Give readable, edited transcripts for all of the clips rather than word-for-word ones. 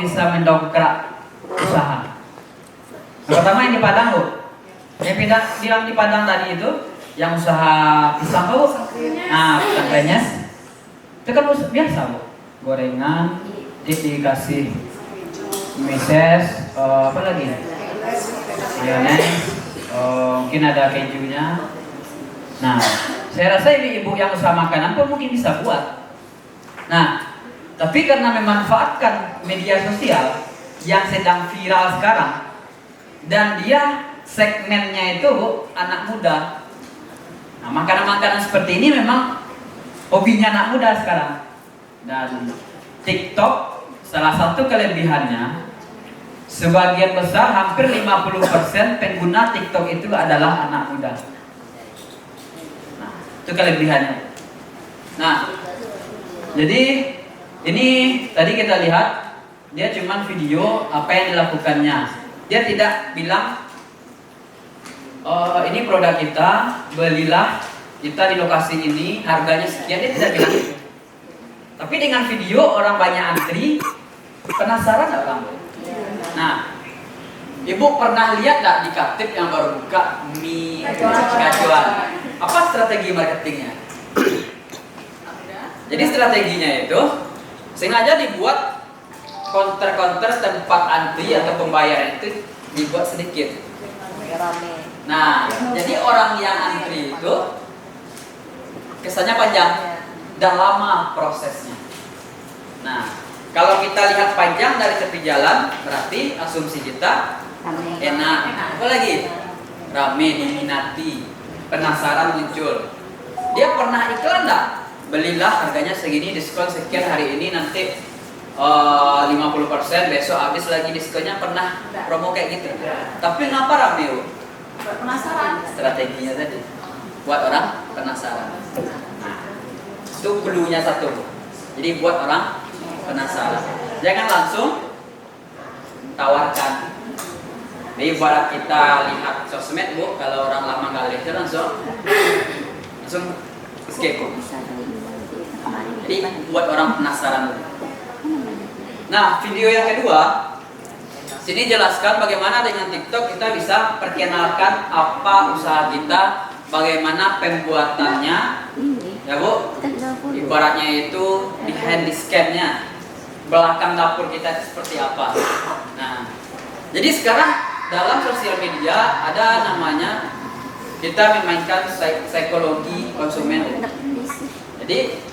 bisa mendongkrak usaha? Yang pertama yang di Padang, Bu. Yang bilang di Padang tadi itu, yang usaha pisang, Bu. Nah, pisang krenyes. Itu kan biasa, Bu. Gorengan, dikasih meses, apa lagi? Mayones, mungkin ada kejunya. Nah, saya rasa ibu-ibu yang usaha makanan pun mungkin bisa buat. Nah, tapi karena memanfaatkan media sosial yang sedang viral sekarang, dan dia segmennya itu, Bu, anak muda. Nah, makanan-makanan seperti ini memang hobinya anak muda sekarang. Dan TikTok, salah satu kelebihannya, sebagian besar, hampir 50% pengguna TikTok itu adalah anak muda. Nah, itu kelebihannya. Nah, jadi ini tadi kita lihat, dia cuma video apa yang dilakukannya. Dia tidak bilang, ini produk kita, belilah kita di lokasi ini, harganya sekian. Dia tidak bilang itu. Tapi dengan video orang banyak antri, penasaran nggak kamu? Nah, ibu pernah lihat nggak di Katip yang baru buka mie gacuan? Apa strategi marketingnya? Jadi strateginya itu sengaja dibuat counter-counter tempat antri atau pembayaran itu dibuat sedikit. Nah, jadi orang yang antri itu kesannya panjang dan lama prosesnya. Nah, kalau kita lihat panjang dari tepi jalan, berarti asumsi kita enak. Apa lagi? Rame, diminati, penasaran muncul. Dia pernah iklan nggak? Belilah harganya segini, diskon sekian hari ini, nanti 50%, besok habis lagi diskonnya. Pernah promo kayak gitu? Tapi ngapa rame, Bu? Penasaran. Strateginya tadi buat orang penasaran. Nah, itu clue-nya satu, Bu. Jadi buat orang penasaran. Jangan langsung tawarkan. Jadi buat kita lihat sosmed, Bu, kalau orang lama nggak lihat langsung skip. Jadi buat orang penasaran. Nah, video yang kedua, sini jelaskan bagaimana dengan TikTok kita bisa perkenalkan apa usaha kita, bagaimana pembuatannya, ya Bu. Ibaratnya itu behind the scan-nya, belakang dapur kita seperti apa. Nah, jadi sekarang dalam sosial media ada namanya kita memainkan psikologi konsumen. Jadi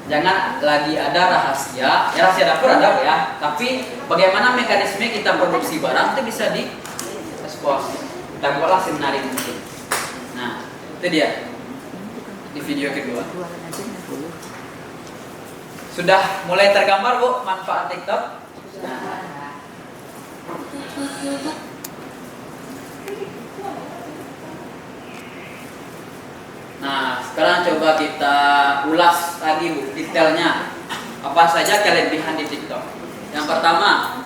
jangan lagi ada rahasia, ya rahasia dapur ada ya, tapi bagaimana mekanisme kita produksi barang itu bisa di expose. Kita buatlah semenarik mungkin. Nah, itu dia di video kedua. Sudah mulai tergambar, Bu, manfaat TikTok? Nah, sekarang coba kita ulas lagi, Bu, detailnya. Apa saja kelebihan di TikTok? Yang pertama,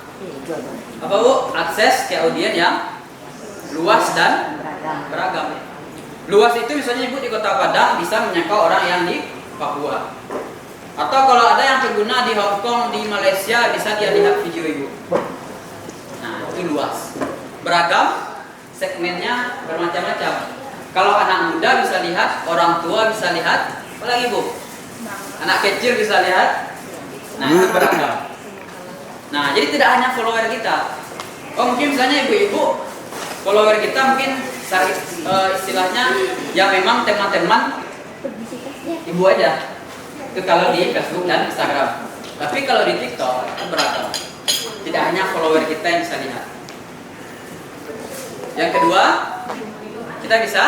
apa, Bu? Akses ke audiens yang luas dan beragam. Luas itu misalnya Ibu di Kota Padang bisa menjangkau orang yang di Papua. Atau kalau ada yang pengguna di Hong Kong, di Malaysia, bisa dia lihat video Ibu. Nah, itu luas. Beragam, segmennya bermacam-macam. Kalau anak muda bisa lihat, orang tua bisa lihat, apalagi, Bu? Anak kecil bisa lihat. Nah, itu beragam. Nah, jadi tidak hanya follower kita. Oh, mungkin misalnya ibu-ibu, follower kita mungkin istilahnya yang memang teman-teman ibu aja. Itu kalau di Facebook dan Instagram. Tapi kalau di TikTok itu beragam. Tidak hanya follower kita yang bisa lihat. Yang kedua, kita bisa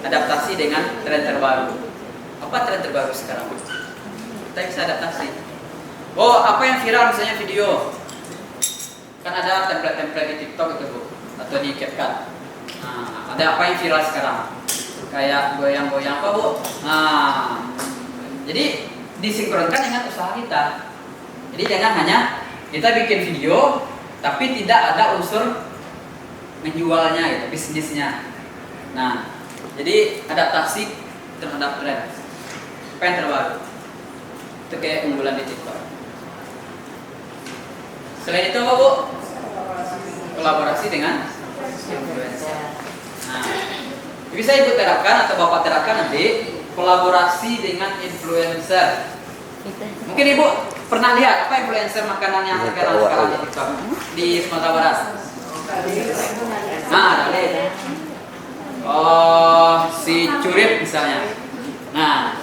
adaptasi dengan tren terbaru. Apa tren terbaru sekarang? Kita bisa adaptasi. Oh, apa yang viral misalnya video? Kan ada template-template di TikTok itu, Bu, atau di CapCut. Nah, ada apa yang viral sekarang? Kayak goyang-goyang apa, Bu? Nah, jadi disinkronkan dengan usaha kita. Jadi jangan hanya kita bikin video, tapi tidak ada unsur menjualnya, gitu, bisnisnya. Nah, jadi adaptasi terhadap tren. Apa yang terbaru? Itu kayak unggulan di TikTok. Selain itu apa Bu? Kolaborasi dengan influencer. Nah, bisa Ibu terapkan atau Bapak terapkan nanti kolaborasi dengan influencer. Mungkin Ibu pernah lihat apa influencer makanan yang terkenal sekarang di TikTok di Sumatera Barat? Nah, ada lihat. Oh, si Curip misalnya. Nah,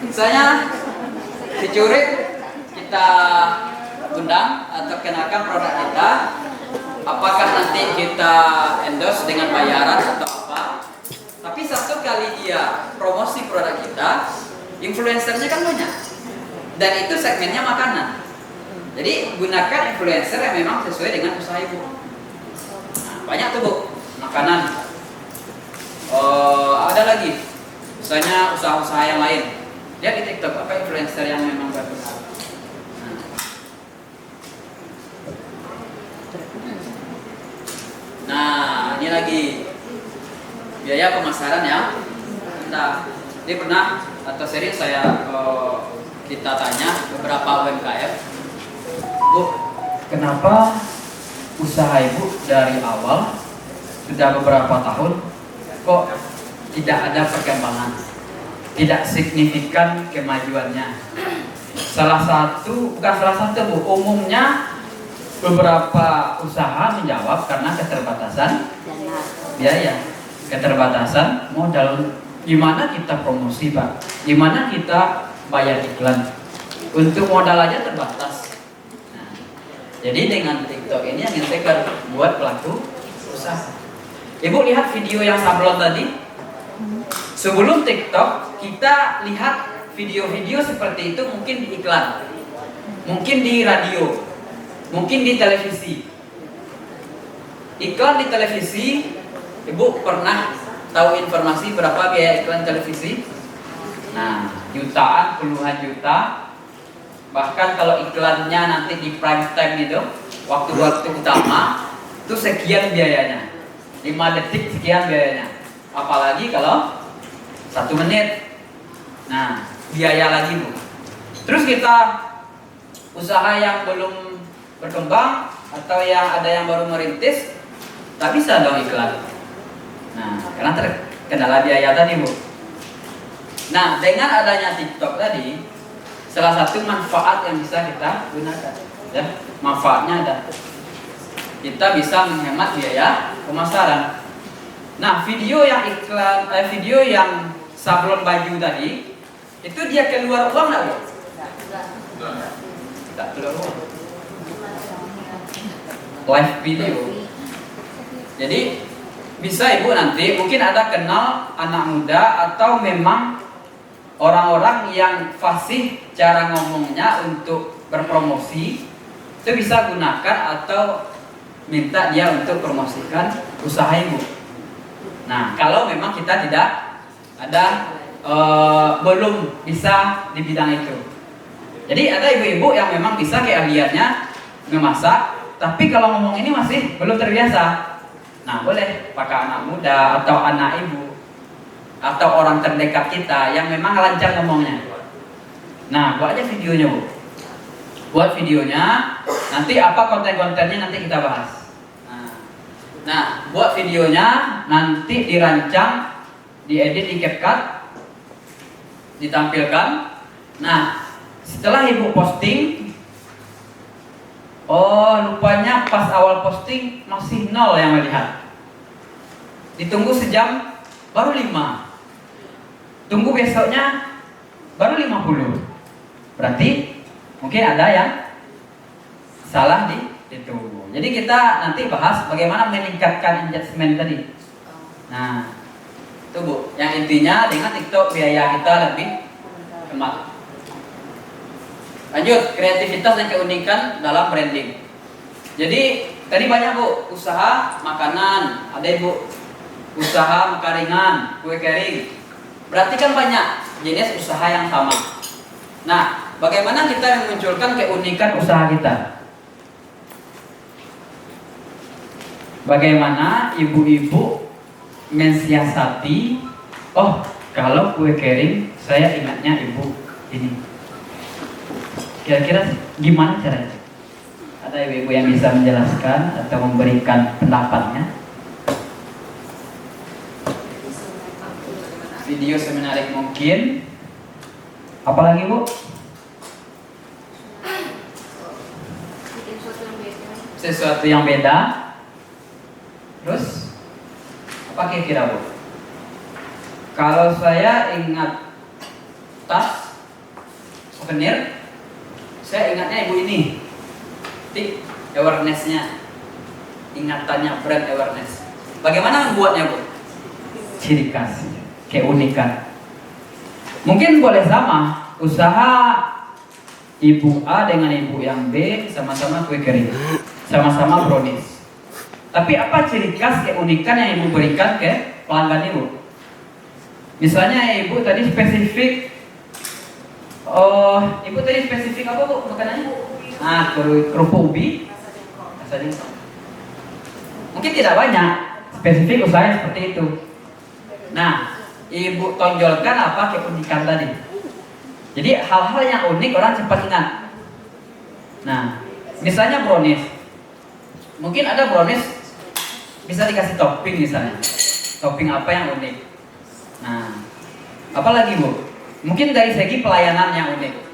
misalnya si Curip kita undang atau kenalkan produk kita. Apakah nanti kita endorse dengan bayaran atau apa? Tapi satu kali dia promosi produk kita, influencernya kan banyak. Dan itu segmennya makanan. Jadi gunakan influencer yang memang sesuai dengan usaha Ibu. Nah, banyak tuh Bu, makanan. Ada lagi, misalnya usaha-usaha yang lain. Lihat di TikTok apa influencer yang memang berpengaruh. Nah, ini lagi biaya pemasaran ya. Nah, ini pernah atau sering kita tanya beberapa UMKM, Bu, kenapa usaha Ibu dari awal sudah beberapa tahun kok tidak ada perkembangan, tidak signifikan kemajuannya? Bukan salah satu Bu, umumnya beberapa usaha menjawab karena keterbatasan biaya, keterbatasan modal. Gimana kita promosi Pak? Gimana kita bayar iklan? Untuk modal aja terbatas. Nah, jadi dengan TikTok ini yang integer buat pelaku usaha. Ibu lihat video yang sablon tadi. Sebelum TikTok kita lihat video-video seperti itu mungkin di iklan, mungkin di radio, mungkin di televisi. Iklan di televisi, Ibu pernah tahu informasi berapa biaya iklan televisi? Nah, jutaan, puluhan juta. Bahkan kalau iklannya nanti di prime time itu, waktu-waktu utama, itu sekian biayanya. 5 detik sekian biayanya. Apalagi kalau 1 menit. Nah, biaya lagi Bu. Terus kita usaha yang belum berkembang atau yang ada yang baru merintis, tak bisa dong iklan. Nah, karena terkendala biaya tadi Bu. Nah, dengan adanya TikTok tadi, salah satu manfaat yang bisa kita gunakan, ya, manfaatnya ada. Kita bisa menghemat biaya pemasaran. Nah, video yang sablon baju tadi, itu dia keluar uang nggak Bu? Tidak keluar uang. Live video. Jadi bisa Ibu nanti mungkin ada kenal anak muda atau memang orang-orang yang fasih cara ngomongnya untuk berpromosi, itu bisa gunakan atau minta dia untuk promosikan usaha Ibu. Nah, kalau memang kita tidak ada belum bisa di bidang itu. Jadi ada ibu-ibu yang memang bisa keahliannya memasak, tapi kalau ngomong ini masih belum terbiasa. Nah, boleh pakai anak muda atau anak ibu atau orang terdekat kita yang memang lancar ngomongnya. Nah, buat aja videonya Bu. Buat videonya, nanti apa konten-kontennya nanti kita bahas. Nah, buat videonya nanti dirancang, diedit di CapCut, ditampilkan. Nah, setelah Ibu posting, lupanya pas awal posting masih 0 yang melihat. Ditunggu sejam baru 5. Tunggu besoknya baru 50. Berarti mungkin ada yang salah di itu. Jadi kita nanti bahas bagaimana meningkatkan engagement tadi. Nah, itu Bu, yang intinya dengan TikTok biaya kita lebih hemat. Lanjut, kreativitas dan keunikan dalam branding. Jadi tadi banyak Bu, usaha makanan, ada Ibu usaha makan ringan, kue kering. Berarti kan banyak jenis usaha yang sama. Nah, bagaimana kita memunculkan keunikan usaha kita? Bagaimana ibu-ibu mensiasati, kalau kue kering saya ingatnya Ibu ini. Kira-kira gimana caranya? Ada ibu-ibu yang bisa menjelaskan atau memberikan pendapatnya? Video semenarik mungkin. Apalagi Bu? Sesuatu yang beda. Terus apa kira-kira Bu? Kalau saya ingat tas souvenir, saya ingatnya ibu ini. Awareness-nya, ingatannya, brand awareness. Bagaimana membuatnya Bu? Ciri khas, keunikan. Mungkin boleh sama, usaha ibu A dengan ibu yang B sama-sama kue kering, sama-sama brownies. Tapi apa ciri khas keunikan yang ibu berikan ke pelanggan ibu? Misalnya ibu tadi spesifik, ibu tadi spesifik apa Bu makanannya? Kerupuk ubi, mungkin tidak banyak spesifik usaha seperti itu. Nah, ibu tonjolkan apa keunikan tadi. Jadi hal-hal yang unik orang cepat ingat. Nah, misalnya brownies, mungkin ada brownies bisa dikasih topping misalnya, topping apa yang unik. Nah, apalagi Bu? Mungkin dari segi pelayanan yang unik.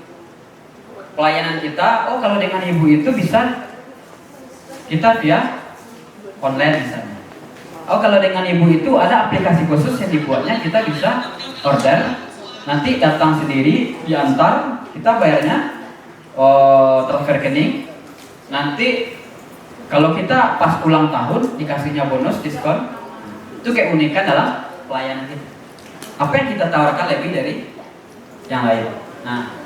Pelayanan kita, kalau dengan ibu itu bisa kita via online misalnya. Kalau dengan ibu itu ada aplikasi khusus yang dibuatnya, kita bisa order, nanti datang sendiri, diantar, kita bayarnya transfer rekening. Nanti kalau kita pas ulang tahun dikasihnya bonus diskon. Itu keunikan dalam pelayanan kita. Apa yang kita tawarkan lebih dari yang lain. Nah,